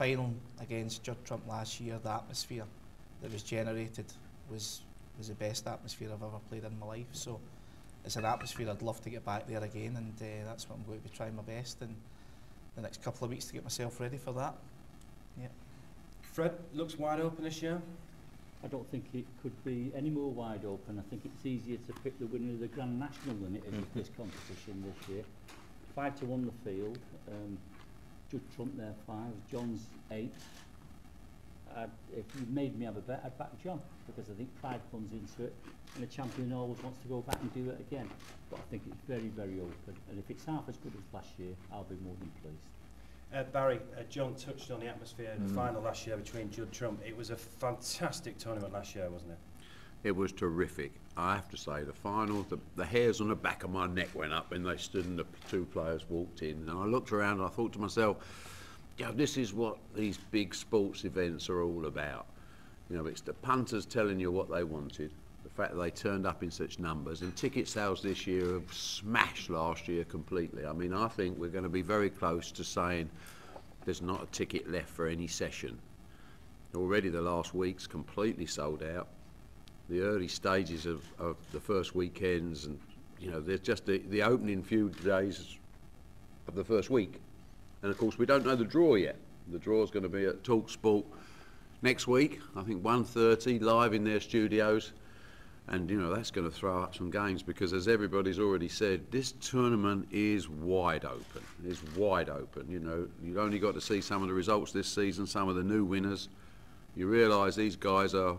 final against Judd Trump last year, the atmosphere that was generated was the best atmosphere I've ever played in my life. So it's an atmosphere I'd love to get back there again, and that's what I'm going to be trying my best in the next couple of weeks to get myself ready for that. Yeah. Fred, looks wide open this year. I don't think it could be any more wide open. I think it's easier to pick the winner of the Grand National than it is of this competition this year. 5-1 the field. Judd Trump there 5, John's 8. If you made me have a bet, I'd back John, because I think pride comes into it, and the champion always wants to go back and do it again. But I think it's very, very open, and if it's half as good as last year, I'll be more than pleased. Barry, John touched on the atmosphere in the final last year between Judd Trump. It was a fantastic tournament last year, wasn't it? It was terrific. I have to say, the final, the hairs on the back of my neck went up when they stood and the two players walked in. And I looked around and I thought to myself, yeah, this is what these big sports events are all about. You know, it's the punters telling you what they wanted, the fact that they turned up in such numbers, and ticket sales this year have smashed last year completely. I mean, I think we're going to be very close to saying there's not a ticket left for any session. Already the last week's completely sold out. The early stages of the first weekends, and you know, there's just the opening few days of the first week. And of course we don't know the draw yet. The draw's going to be at TalkSport next week, I think 1:30, live in their studios. And you know, that's going to throw up some games, because as everybody's already said, this tournament is wide open. It's wide open. You know, you've only got to see some of the results this season, some of the new winners. You realise these guys are,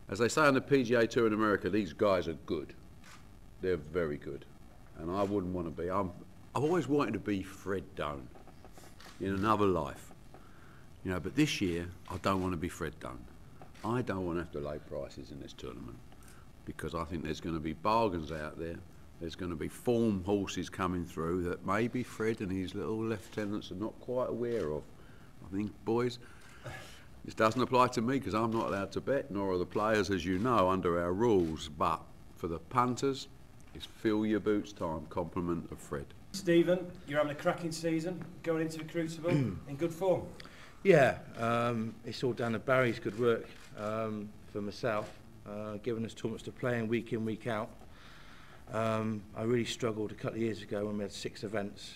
as they say on the PGA Tour in America, these guys are good. They're very good. And I wouldn't want to be. I've always wanted to be Fred Dunn in another life. You know, but this year, I don't want to be Fred Dunn. I don't want to have to lay prices in this tournament, because I think there's going to be bargains out there. There's going to be form horses coming through that maybe Fred and his little lieutenants are not quite aware of. I think, boys, this doesn't apply to me because I'm not allowed to bet, nor are the players, as you know, under our rules. But for the punters, it's fill your boots time, compliment of Fred. Stephen, you're having a cracking season, going into the Crucible in good form. Yeah, it's all down to Barry's good work for myself, giving us tournaments to play in, week out. I really struggled a couple of years ago when we had 6 events.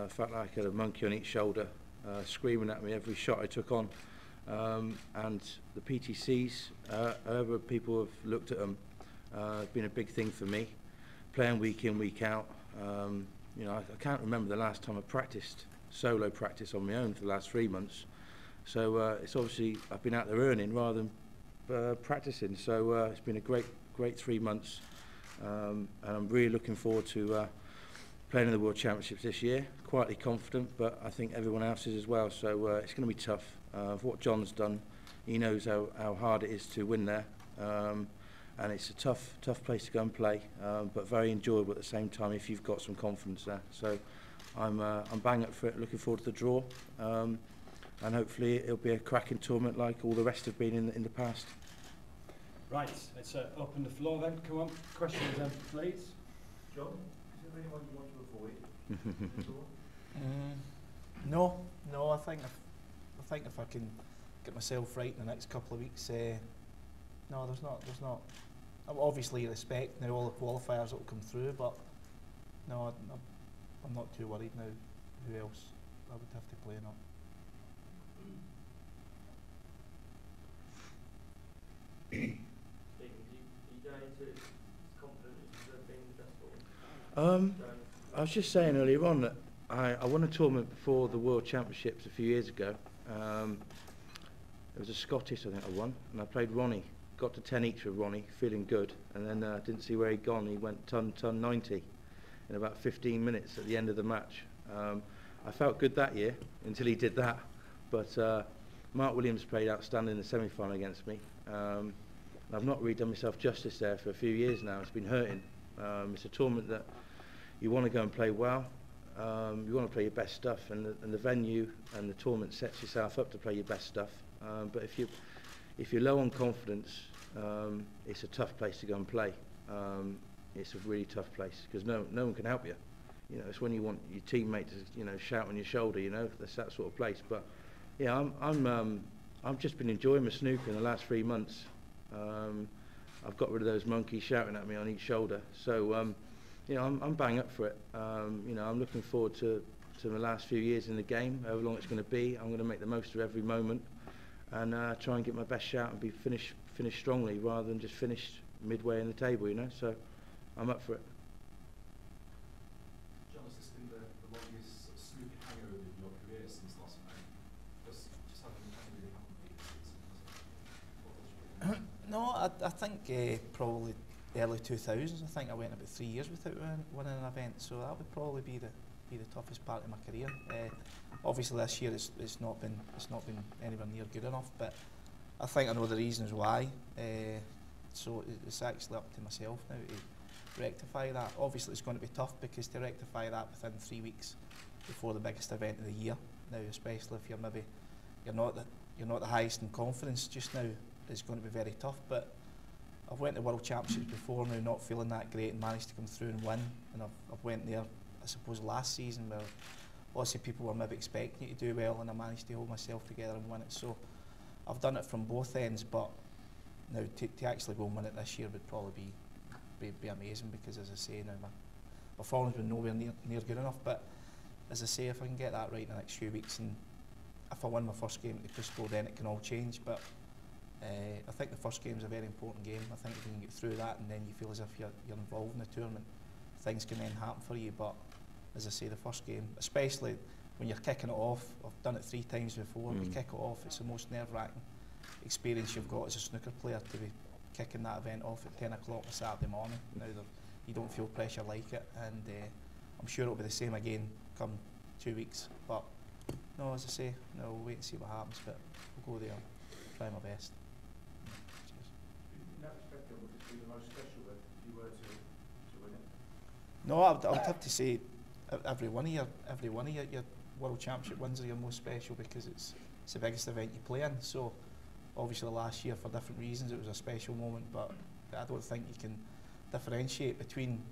Felt like I had a monkey on each shoulder, screaming at me every shot I took on. And the PTCs, however people have looked at them, have been a big thing for me. Playing week in, week out. You know, I can't remember the last time I practiced, solo practice on my own for the last 3 months. So it's obviously I've been out there earning rather than practicing. So it's been a great 3 months, and I'm really looking forward to playing in the World Championships this year. Quietly confident, but I think everyone else is as well. So it's going to be tough. For what John's done, he knows how hard it is to win there, and it's a tough place to go and play, but very enjoyable at the same time if you've got some confidence there. So I'm bang up for it. Looking forward to the draw. And hopefully it'll be a cracking tournament like all the rest have been in the past. Right, let's open the floor then. Come on, questions then, please. John, is there anyone you want to avoid? No. I think if I can get myself right in the next couple of weeks, no, there's not. I obviously respect now all the qualifiers that will come through, but no, I'm not too worried now who else I would have to play or not. Stephen, are you going into confident as being the best ball? I was just saying earlier on that I won a tournament before the World Championships a few years ago. It was a Scottish, I think I won, and I played Ronnie. Got to 10 each with Ronnie, feeling good, and then didn't see where he'd gone. He went ton 90 in about 15 minutes at the end of the match. I felt good that year until he did that, but Mark Williams played outstanding in the semi-final against me. I've not really done myself justice there for a few years now. It's been hurting. It's a tournament that you want to go and play well. You want to play your best stuff, and the venue and the tournament sets yourself up to play your best stuff. But if you're low on confidence, it's a tough place to go and play. It's a really tough place because no one can help you. You know, it's when you want your teammate to shout on your shoulder. You know, that's that sort of place. But Yeah, I've just been enjoying my snooker in the last 3 months. I've got rid of those monkeys shouting at me on each shoulder. So, you know, I'm bang up for it. You know, I'm looking forward to my last few years in the game, however long it's going to be. I'm going to make the most of every moment and try and get my best shot and be finished strongly rather than just finished midway in the table, you know. So I'm up for it. John, has this been the longest sort of snooker hangover in your career since last May? Just having really haven't been since. No, I think probably early 2000s. I think I went about 3 years without winning an event, so that would probably be the toughest part of my career. Obviously, this year it's not been anywhere near good enough, but I think I know the reasons why. So it's actually up to myself now to rectify that. Obviously, it's going to be tough because to rectify that within 3 weeks before the biggest event of the year. Now, especially if you're not the highest in confidence just now, it's going to be very tough. But I've went to World Championships before now, not feeling that great, and managed to come through and win. And I've went there, I suppose, last season where lots of people were maybe expecting you to do well, and I managed to hold myself together and win it. So I've done it from both ends, but now to actually go and win it this year would probably be amazing, because, as I say, now my performance has been nowhere near good enough. But as I say, if I can get that right in the next few weeks, and if I win my first game at the Crystal, then it can all change. But I think the first game is a very important game. I think if you can get through that and then you feel as if you're involved in the tournament, things can then happen for you. But as I say, the first game, especially when you're kicking it off, I've done it 3 times before, you kick it off, it's the most nerve-wracking experience you've got as a snooker player, to be kicking that event off at 10 o'clock on Saturday morning. Now you don't feel pressure like it, and I'm sure it'll be the same again come 2 weeks. But no, as I say, no, we'll wait and see what happens, but we'll go there, try my best. Cheers. In that respect, would this be the most special if you were to win it? No, I'd have to say every one of your World Championship wins are your most special, because it's the biggest event you play in. So obviously last year, for different reasons, it was a special moment, but I don't think you can differentiate between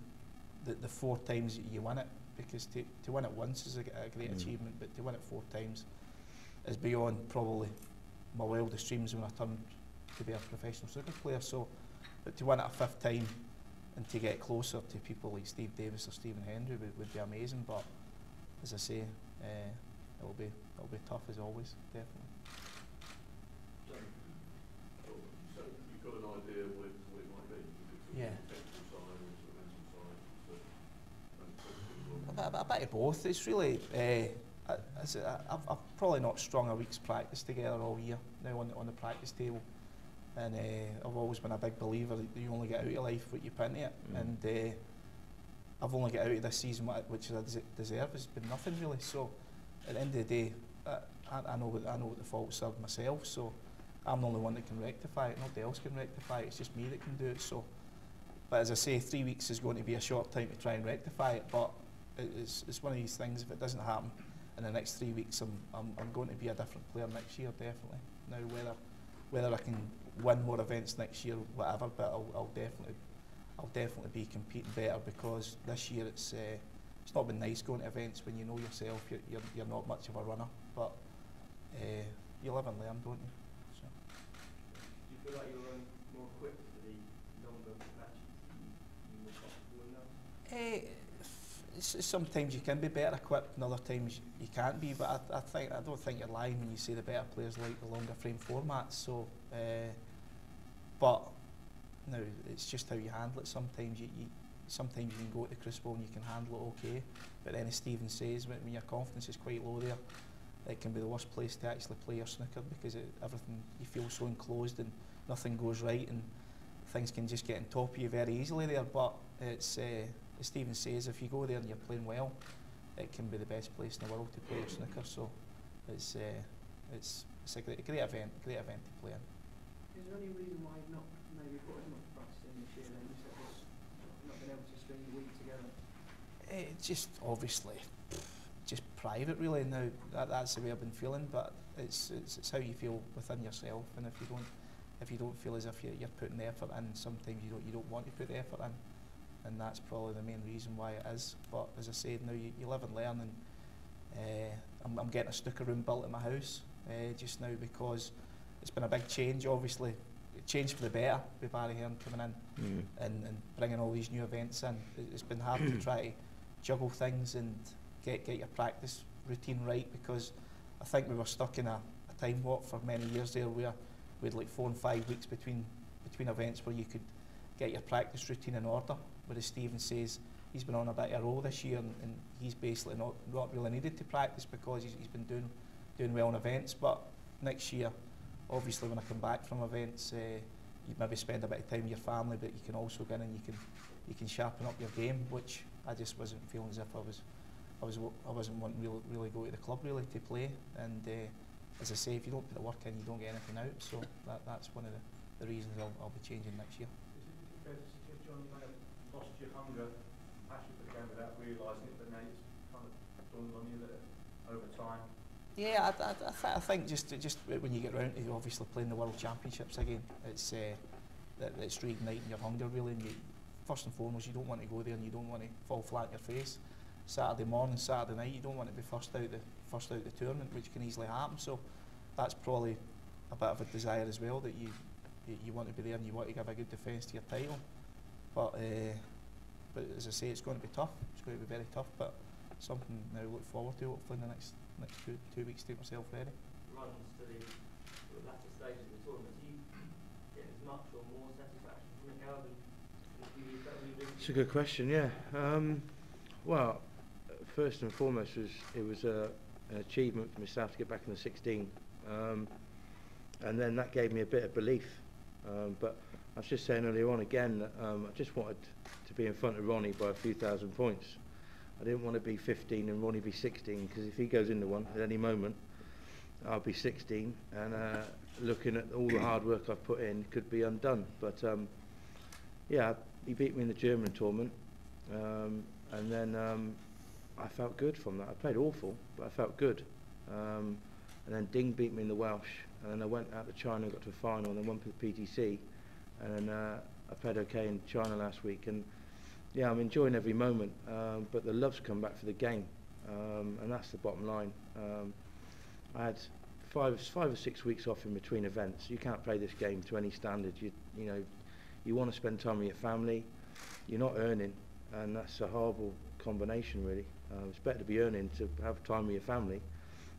the 4 times that you win it, because to win it once is a great achievement, but to win it 4 times is beyond probably my wildest dreams when I turned to be a professional snooker player. So, but to win it a 5th time and to get closer to people like Steve Davis or Stephen Hendry would be amazing. But as I say, it'll be tough as always, definitely. So you've got an idea what it might be? Yeah. Technical side or sort of mental side? A bit of both. It's really, I've probably not strung a week's practice together all year now on the practice table, and I've always been a big believer that you only get out of life what you put into it, and I've only got out of this season which I deserve has been nothing really. So at the end of the day, I know what the faults are myself, so I'm the only one that can rectify it. Nobody else can rectify it. It's just me that can do it. So, but as I say, 3 weeks is going to be a short time to try and rectify it. But it's one of these things. If it doesn't happen in the next 3 weeks, I'm going to be a different player next year, definitely. Now whether I can win more events next year, whatever, but I'll definitely be competing better, because this year it's not been nice going to events when you know yourself you're not much of a runner, but you live and learn, don't you? So. Do you feel like you're more equipped for the longer matches? You're more comfortable in those? Sometimes you can be better equipped, and other times you can't be. But I don't think you're lying when you say the better players like the longer frame formats. So, but no, it's just how you handle it. Sometimes you can go to the crucible and you can handle it okay. But then, as Stephen says, when your confidence is quite low there, it can be the worst place to actually play your snooker, because everything, you feel so enclosed and nothing goes right, and things can just get on top of you very easily there. But it's as Stephen says, if you go there and you're playing well, it can be the best place in the world to play your snooker. So it's a great event to play in. Is there any reason why you've not maybe put as much practice in this year then? You said not been able to string the week together. Just obviously, just private really. Now that's the way I've been feeling, but it's how you feel within yourself, and if you don't feel as if you're putting the effort in, sometimes you don't want to put the effort in, and that's probably the main reason why it is. But as I said, now you live and learn, and I'm getting a snooker room built at my house, just now, because it's been a big change. Obviously, it changed for the better with Barry Hearn coming in and bringing all these new events in. It's been hard to try to juggle things and get your practice routine right, because I think we were stuck in a time warp for many years there, where we had like 4 and 5 weeks between events where you could get your practice routine in order. Whereas Stephen says he's been on a bit of a roll this year, and he's basically not really needed to practice because he's been doing well in events. But next year, obviously, when I come back from events, you maybe spend a bit of time with your family, but you can also go in and you can sharpen up your game, which I just wasn't feeling as if I wasn't wanting to really go to the club really to play. And as I say, if you don't put the work in, you don't get anything out. So that's one of the reasons I'll be changing next year. Is it fair to suggest, John, you may have lost your hunger, passion for the game without realising it, but now it's kind of dawned on you that over time? Yeah, I think just when you get round to obviously playing the World Championships again, it's reigniting your hunger really. And first and foremost, you don't want to go there and you don't want to fall flat on your face. Saturday morning, Saturday night, you don't want to be first out the tournament, which can easily happen. So that's probably a bit of a desire as well, that you want to be there and you want to give a good defence to your title. But as I say, it's going to be tough. It's going to be very tough, but something now to look forward to hopefully in the next two weeks to get myself ready. Runs to the latter stages of the tournament, do you get as much or more satisfaction from the crowd than a few years ago? It's a good question, yeah. Well, first and foremost, it was an achievement for myself to get back in the 16, and then that gave me a bit of belief. But I was just saying earlier on again that I just wanted to be in front of Ronnie by a few thousand points. I didn't want to be 15 and Ronnie be 16, because if he goes into one at any moment, I'll be 16, and looking at all the hard work I've put in, could be undone. But yeah, he beat me in the German tournament, and then I felt good from that. I played awful, but I felt good. And then Ding beat me in the Welsh, and then I went out to China and got to a final, and then won for the PTC, and then I played okay in China last week. And yeah, I'm enjoying every moment, but the love's come back for the game, and that's the bottom line. I had five or 6 weeks off in between events. You can't play this game to any standard. You know, you want to spend time with your family. You're not earning, and that's a horrible combination, really. It's better to be earning to have time with your family,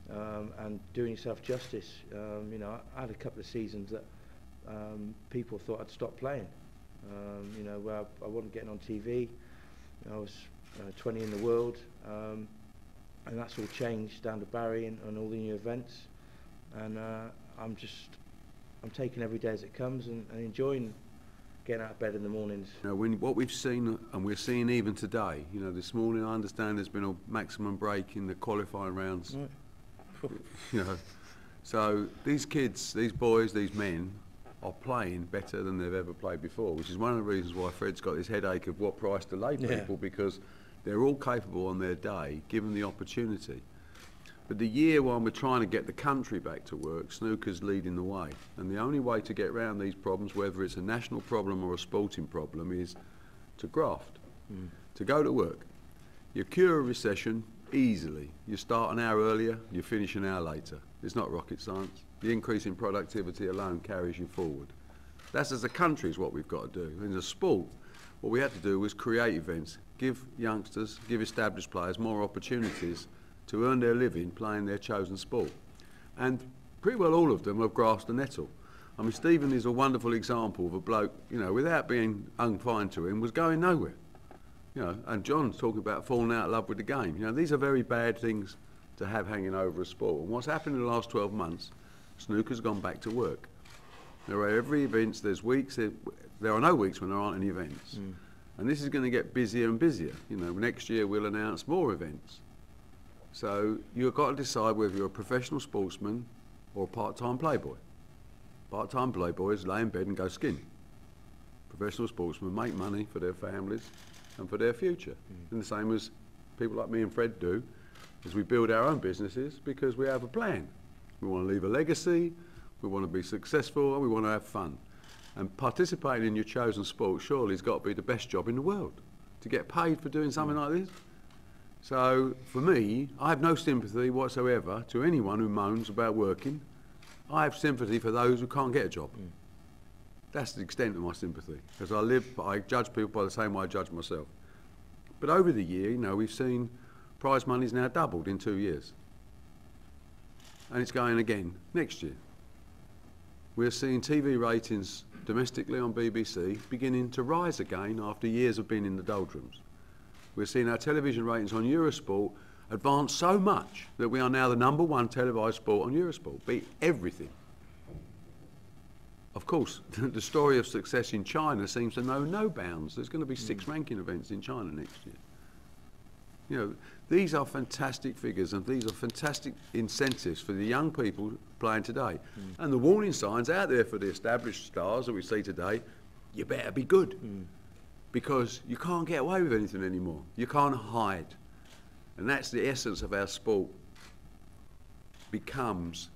and doing yourself justice. You know, I had a couple of seasons that people thought I'd stop playing. You know, where I wasn't getting on TV. I was 20 in the world, and that's all changed down to Barry and all the new events. And I'm taking every day as it comes and enjoying getting out of bed in the mornings. You know, what we've seen, and we're seeing even today, you know, this morning I understand there's been a maximum break in the qualifying rounds. Right. You know, so these kids, these boys, these men are playing better than they've ever played before, which is one of the reasons why Fred's got this headache of what price to lay people, because they're all capable on their day, given the opportunity. But the year when we're trying to get the country back to work, snooker's leading the way. And the only way to get around these problems, whether it's a national problem or a sporting problem, is to graft, to go to work. You cure a recession easily. You start an hour earlier, you finish an hour later. It's not rocket science. The increase in productivity alone carries you forward. That's as a country is what we've got to do. In a sport, what we had to do was create events, give youngsters, give established players more opportunities to earn their living playing their chosen sport. And pretty well all of them have grasped the nettle. I mean, Stephen is a wonderful example of a bloke, you know, without being unkind to him, was going nowhere. You know, and John's talking about falling out of love with the game. You know, these are very bad things to have hanging over a sport. And what's happened in the last 12 months, snooker's gone back to work. There are every events, there's weeks, there are no weeks when there aren't any events. And this is going to get busier and busier. You know, next year we'll announce more events. So you've got to decide whether you're a professional sportsman or a part-time playboy. Part-time playboys lay in bed and go skinny. Professional sportsmen make money for their families and for their future. And the same as people like me and Fred do, is we build our own businesses because we have a plan. We want to leave a legacy, we want to be successful, and we want to have fun. And participating in your chosen sport surely has got to be the best job in the world. To get paid for doing something like this. So for me, I have no sympathy whatsoever to anyone who moans about working. I have sympathy for those who can't get a job. That's the extent of my sympathy, because I judge people by the same way I judge myself. But over the year, you know, we've seen prize money's now doubled in 2 years. And it's going again next year. We're seeing TV ratings domestically on BBC beginning to rise again after years of being in the doldrums. We're seeing our television ratings on Eurosport advance so much that we are now the #1 televised sport on Eurosport, beat everything. Of course, the story of success in China seems to know no bounds. There's going to be 6 ranking events in China next year. You know, these are fantastic figures and these are fantastic incentives for the young people playing today. And the warning signs out there for the established stars that we see today, you better be good. Because you can't get away with anything anymore. You can't hide. And that's the essence of our sport becomes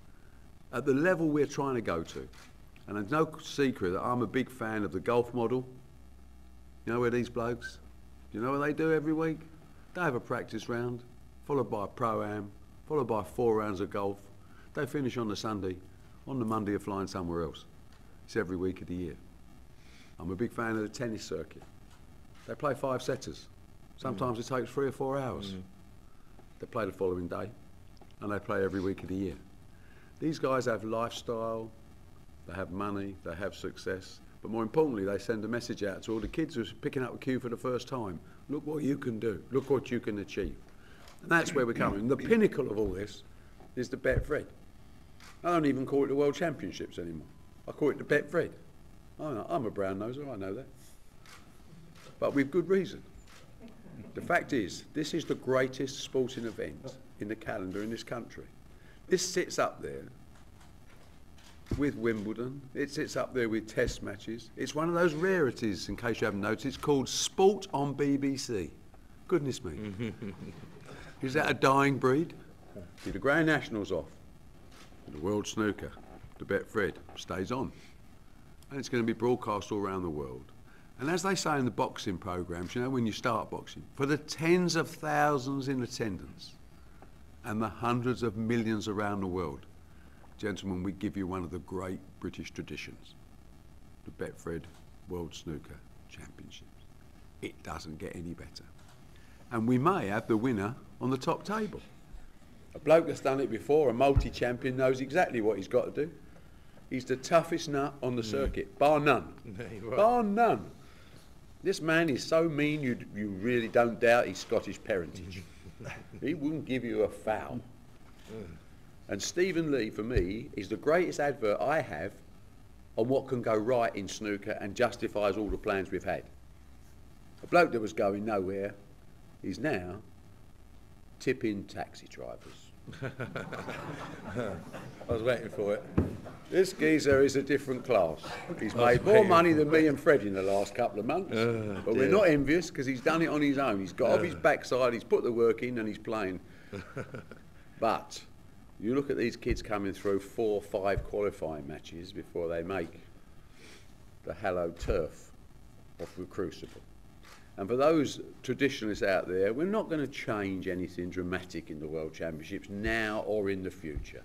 at the level we're trying to go to. And it's no secret that I'm a big fan of the golf model. You know where these blokes, you know what they do every week? They have a practice round, followed by a pro-am, followed by 4 rounds of golf. They finish on the Sunday. On the Monday, they're flying somewhere else. It's every week of the year. I'm a big fan of the tennis circuit. They play 5 setters. Sometimes it takes 3 or 4 hours. They play the following day, and they play every week of the year. These guys have lifestyle, they have money, they have success, but more importantly, they send a message out to all the kids who are picking up a cue for the first time. Look what you can do. Look what you can achieve. And that's where we're coming. And the pinnacle of all this is the Betfred. I don't even call it the World Championships anymore. I call it the Betfred. I'm a brown noser, I know that. But with good reason. The fact is, this is the greatest sporting event in the calendar in this country. This sits up there with Wimbledon. It sits up there with test matches. It's one of those rarities, in case you haven't noticed. It's called Sport on BBC. Goodness me. Is that a dying breed? The Grand National's off. The World Snooker, the Betfred, stays on. And it's going to be broadcast all around the world. And as they say in the boxing programs, you know, when you start boxing, for the tens of thousands in attendance and the hundreds of millions around the world, gentlemen, we give you one of the great British traditions, the Betfred World Snooker Championships. It doesn't get any better. And we may have the winner on the top table. A bloke that's done it before, a multi-champion, knows exactly what he's got to do. He's the toughest nut on the circuit, bar none. Bar none. This man is so mean you really don't doubt his Scottish parentage. He wouldn't give you a foul. And Stephen Lee, for me, is the greatest advert I have on what can go right in snooker and justifies all the plans we've had. A bloke that was going nowhere is now tipping taxi drivers. I was waiting for it. This geezer is a different class. He's made more money than me and Fred in the last couple of months. But we're not envious because he's done it on his own. He's got off his backside, he's put the work in and he's playing. But you look at these kids coming through 4 or 5 qualifying matches before they make the hallowed turf of the Crucible. And for those traditionalists out there, we're not going to change anything dramatic in the World Championships now or in the future.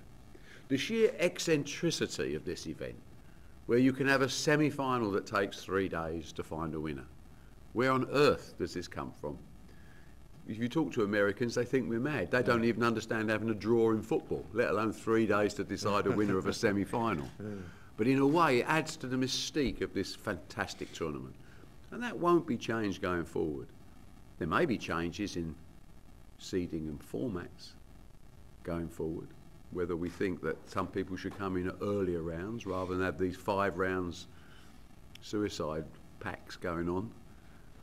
The sheer eccentricity of this event, where you can have a semi-final that takes 3 days to find a winner. Where on earth does this come from? If you talk to Americans, they think we're mad. They don't even understand having a draw in football, let alone 3 days to decide a winner of a semi-final. But in a way, it adds to the mystique of this fantastic tournament. And that won't be changed going forward. There may be changes in seeding and formats going forward, whether we think that some people should come in at earlier rounds rather than have these 5 rounds suicide packs going on,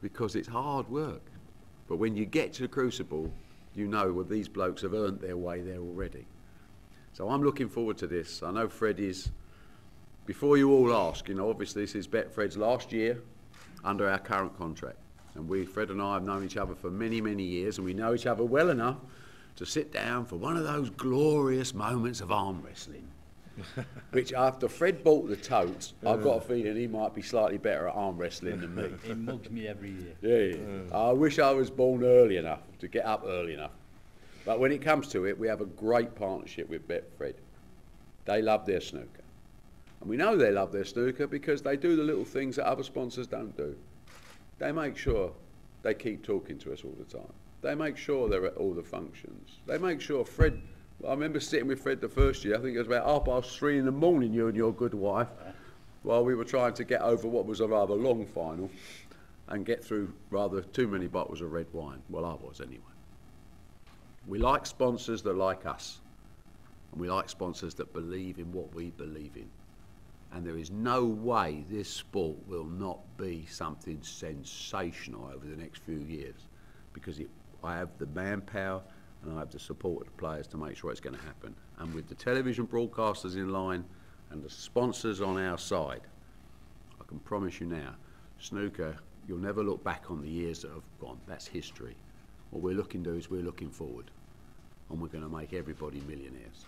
because it's hard work. But when you get to the Crucible, you know, well, these blokes have earned their way there already. So I'm looking forward to this. I know Fred is. Before you all ask, you know, obviously this is Betfred's last year under our current contract. And Fred and I have known each other for many, many years, and we know each other well enough to sit down for one of those glorious moments of arm wrestling which after Fred bought the totes, I've got a feeling he might be slightly better at arm wrestling than me. He mugs me every year. Yeah. I wish I was born early enough to get up early enough. But when it comes to it, we have a great partnership with Betfred. They love their snooker. And we know they love their snooker because they do the little things that other sponsors don't do. They make sure they keep talking to us all the time. They make sure they're at all the functions. They make sure Fred, I remember sitting with Fred the first year, I think it was about 3:30 in the morning, you and your good wife, while we were trying to get over what was a rather long final and get through rather too many bottles of red wine. Well, I was anyway. We like sponsors that like us. And we like sponsors that believe in what we believe in. And there is no way this sport will not be something sensational over the next few years, because I have the manpower and I have the support of the players to make sure it's going to happen. And with the television broadcasters in line and the sponsors on our side, I can promise you now, snooker, you'll never look back on the years that have gone. That's history. What we're looking to do is we're looking forward, and we're going to make everybody millionaires.